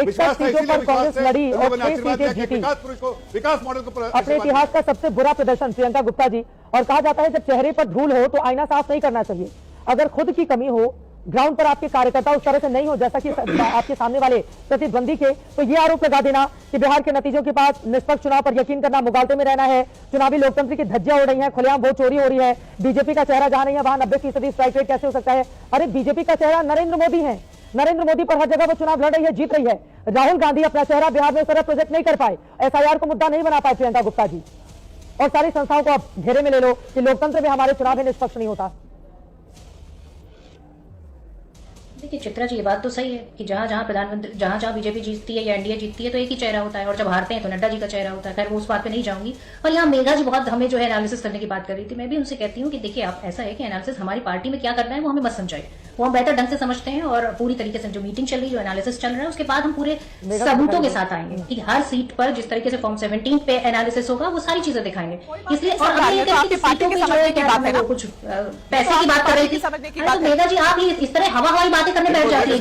61 सीटों पर कांग्रेस लड़ी और 6 सीटें जीती। विकास मॉडल को अपने इतिहास का सबसे बुरा प्रदर्शन प्रियंका गुप्ता जी। और कहा जाता है जब चेहरे पर धूल हो तो आईना साफ नहीं करना चाहिए। अगर खुद की कमी हो, ग्राउंड पर आपके कार्यकर्ता उस तरह से नहीं हो जैसा कि आपके सामने वाले प्रतिद्वंदी के, तो ये आरोप लगा देना कि बिहार के नतीजों के बाद निष्पक्ष चुनाव पर यकीन करना, मुगालते में रहना है, चुनावी लोकतंत्र की धज्जियां उड़ रही है, खुलेआम वोट चोरी हो रही है, बीजेपी का चेहरा जहां नहीं है वहां 90% स्ट्राइक रेट कैसे हो सकता है। अरे बीजेपी का चेहरा नरेंद्र मोदी है, नरेंद्र मोदी पर हर जगह वो चुनाव लड़ रही है, जीत रही है। राहुल गांधी अपना चेहरा बिहार में सारा प्रोजेक्ट नहीं कर पाए, एसआईआर को मुद्दा नहीं बना पाए प्रियंका गुप्ता जी। और सारी संस्थाओं को आप घेरे में ले लो कि लोकतंत्र में हमारे चुनाव में निष्पक्ष नहीं होता। देखिए चित्रा जी, ये बात तो सही है कि जहां जहां प्रधानमंत्री, जहां जहां बीजेपी जीतती है या एनडीए जीतती है तो एक ही चेहरा होता है, और जब हारते हैं तो नड्डा जी का चेहरा होता है। खैर वो उस बात पे नहीं जाऊंगी। और यहाँ मेघा जी बहुत हमें जो है एनालिसिस करने की बात कर रही थी। मैं भी उनसे कहती हूँ कि देखिए आप, ऐसा है कि एनालिसिस हमारी पार्टी में क्या करना है वो हमें मत समझाए, वो हम बेहतर ढंग से समझते हैं। और पूरी तरीके से जो मीटिंग चल रही है, जो एनालिसिस चल रहा है, उसके बाद हम पूरे सबूतों के साथ आएंगे कि हर सीट पर जिस तरीके से फॉर्म 17 पे एनालिसिस होगा वो सारी चीजें दिखाएंगे। इसलिए और कुछ पैसे की बात कर रही थी तो मेघा जी आप ही इस तरह हवा हवाई बातें करने बैठ जाती है।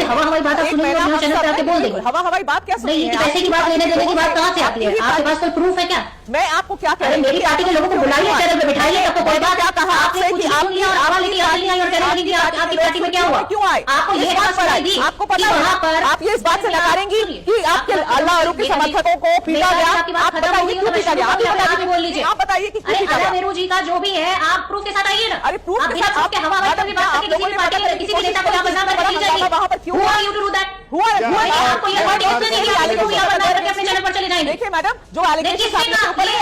हवा हवाई बात आप सुनिए, चैनल पे आके बोल देंगे। हवा हवाई बात क्या सुनिए? नहीं, पैसे की बात, लेने देने की बात कहाँ से आती है? आपके पास कोई प्रूफ है क्या? मैं आपको क्या कह रही हूँ, मेरी पार्टी के लोगों को बुलाइए, चैनल पे बिठाइए, आपको कोई बात क्या कहा आपसे कि आप लिया और आवाज लेके आप नहीं आई और चैनल नहीं, आपकी पार्टी में क्या हुआ? क्यों आए? आपको ये बात पता दी, आपको पता है? आप ये इस बात से नकारेंगी कि आपके अल्लाह के समर्थकों को पीटा गया? आप बताइए क्यों पीटा गया? आप बोल लीजिए, आप बताइए कि क्यों पीटा गया? नेहरू जी का जो भी है आप प्रूफ के साथ आइए ना। अरे प्रूफ आप बिना प्रूफ के हवा हवाई की बात करके किसी पार्टी के किसी भी नेता को यहाँ बदनाम करके चली जाएगी। वहां पर क्यों Who are you to do that? आपको ये ऑडियो किसने दी? आप इसको यहाँ बदनाम करके अपने चैनल पर चले जाएंगे। देखिए मैडम, जो एलिगेशन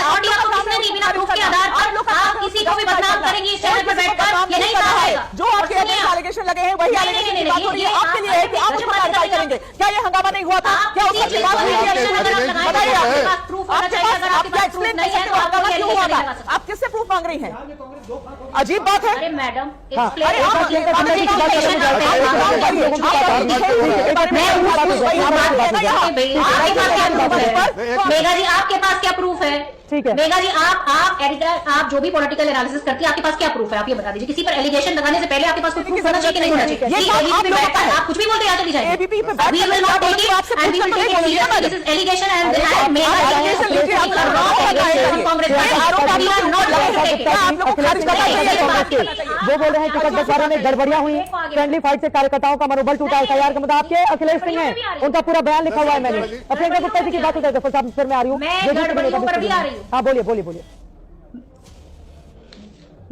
ऑडियो आपको किसने दी? बिना प्रूफ के आधार पर आप किसी को भी बदनाम करेंगी इस चैनल पर बैठकर, ये नहीं कहा जाएगा। जो आपके एलिगेशन लगे हैं वही एलिगेशन की बात हो रही है। आपके लिए है कि आप उसको क्लैरिफाई करेंगे। क्या ये हंगामा नहीं हुआ था? क्या उस सबके बाद हुई थी? बताइए, आपके पास प्रूफ होना चाहिए। अगर आपके पास प्रूफ नहीं है तो हंगामा क्यों हुआ था? आप किससे प्रूफ मांग रही हैं? अजीब बात है। अरे मैडम, मेघा जी आपके पास क्या प्रूफ है? ठीक है मेघा जी, आप एडिटर, आप जो भी पॉलिटिकल एनालिसिस करती है, आपके पास क्या प्रूफ है? आप ये बता दीजिए। किसी पर एलिगेशन लगाने से पहले आपके पास कोई प्रूफ होना चाहिए कि नहीं होना चाहिए? आप कुछ भी बोलते हैं, चली जाएंगे। वो बोल रहे हैं टिकट बंटवारे में गड़बड़ियां हुई, फ्रेंडली फाइट से कार्यकर्ताओं का मनोबल टूटा। एसआईआर का मुद्दा आपके अखिलेश सिंह है, उनका पूरा बयान लिखा हुआ है मैंने। प्रियंका गुप्ता जी की बात होता है, फिर मैं आ रही हूँ। हाँ बोलिए बोलिए बोलिए।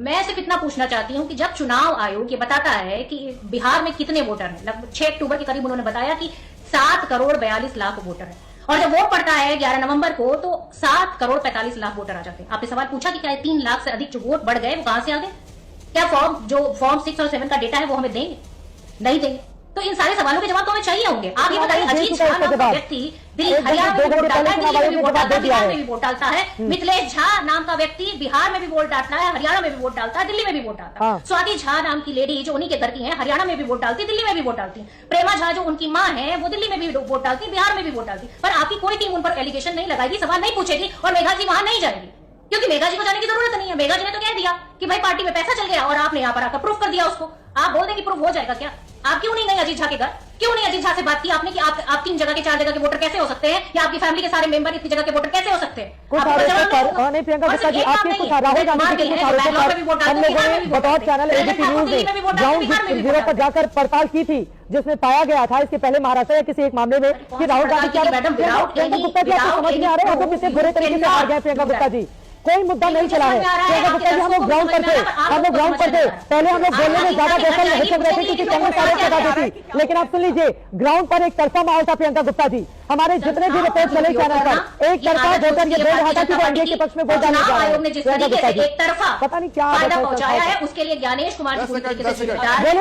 मैं सिर्फ इतना पूछना चाहती हूँ कि जब चुनाव आयोग ये बताता है कि बिहार में कितने वोटर हैं, लगभग 6 अक्टूबर के करीब उन्होंने बताया कि 7 करोड़ 42 लाख वोटर है, और जब वोट पड़ता है 11 नवंबर को तो 7 करोड़ 45 लाख वोटर आ जाते हैं। आपने सवाल पूछा कि क्या 3 लाख से अधिक जो वोट बढ़ गए वो कहां से आ गए? क्या फॉर्म 6 और 7 का डेटा है वो हमें देंगे? नहीं देंगे। तो इन सारे सवालों के जवाब तो हमें चाहिए होंगे। आप ये बताइए, अजीत झा नाम का व्यक्ति दिल्ली हरियाणा में वोट डालता है, दिल्ली में भी वोट डालता है, बिहार में भी वोट डालता है। मिथिलेश झा नाम का व्यक्ति बिहार में भी वोट डालता है, हरियाणा में भी वोट डालता है, दिल्ली में भी वोट डालता है। स्वाति झा नाम की लेडी जो उन्हीं के घर की है, हरियाणा में भी वोट डालती है, दिल्ली में भी वोट डालती है। प्रेमा झा जो उनकी माँ है वो दिल्ली में भी वोट डालती है, बिहार में भी वोट डालती है। पर आपकी कोई टीम उन पर एलिगेशन नहीं लगाएगी, सवाल नहीं पूछेगी, और मेघा जी वहां नहीं जाएगी, क्योंकि मेघा जी को जाने की जरूरत नहीं है। मेघा जी ने तो कह दिया कि भाई पार्टी में पैसा चल गया, और आपने यहाँ पर आकर प्रूफ कर दिया उसको। आप बोल दें कि प्रूफ हो जाएगा क्या? आप क्यों नहीं गए अजीत झा के घर? क्यों नहीं अजीत झा से बात की आपने कि आप 3 जगह के 4 जगह के वोटर कैसे हो सकते हैं, या आपकी फैमिली के सारे मेंबर इतनी जगह के वोटर कैसे हो सकते हैं? नहीं प्रियंका गुप्ता जी, आपके कुछ राहुल गांधी के कुछ आरोपों पर हम लोगों ने बतौर चैनल एबीपी न्यूज ने ग्राउंड जीरो पर जाकर पड़ताल की थी, जिसमें पाया गया था इसके पहले महाराष्ट्र या किसी एक मामले में कि राहुल गांधी क्या। प्रियंका गुप्ता जी आपको समझ नहीं आ रहा है, आपको कितने बुरे तरीके से हार गए प्रियंका गुप्ता जी। कोई मुद्दा नहीं चला है प्रियंका गुप्ता जी, हम लोग ग्राउंड पर थे, हम लोग ग्राउंड पर थे। पहले हम लोग बोलने में ज्यादा बेहतर हिचक रहे थे क्योंकि कांग्रेस आरोप लगा देती, लेकिन आप सुन लीजिए, ग्राउंड पर एक तरफा माहौल था प्रियंका गुप्ता जी। हमारे जितने भी रिपोर्ट चले चैनल पर एक तरफा वोटर ये बोल रहा था कि वो एनडीए के पक्ष में वोट डालने जा रहे हैं। एक तरफा पता नहीं क्या पहुंचाया है, उसके लिए ज्ञानेश कुमार जी पूरी तरीके से जिम्मेदार है,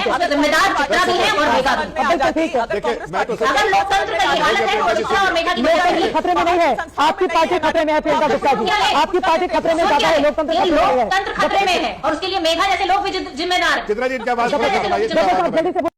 बोले जिम्मेदार जितना भी है और मेघा भी। ठीक है, अगर लोकतंत्र का ये हालत है तो जितना और मेघा की खतरे में नहीं है, आपकी पार्टी खतरे में है प्रियंका गुप्ता जी, आपकी पार्टी खतरे में ज्यादा है, लोकतंत्र खतरे में है, और उसके लिए मेघा जैसे लोग भी जिम्मेदार है। जल्दी से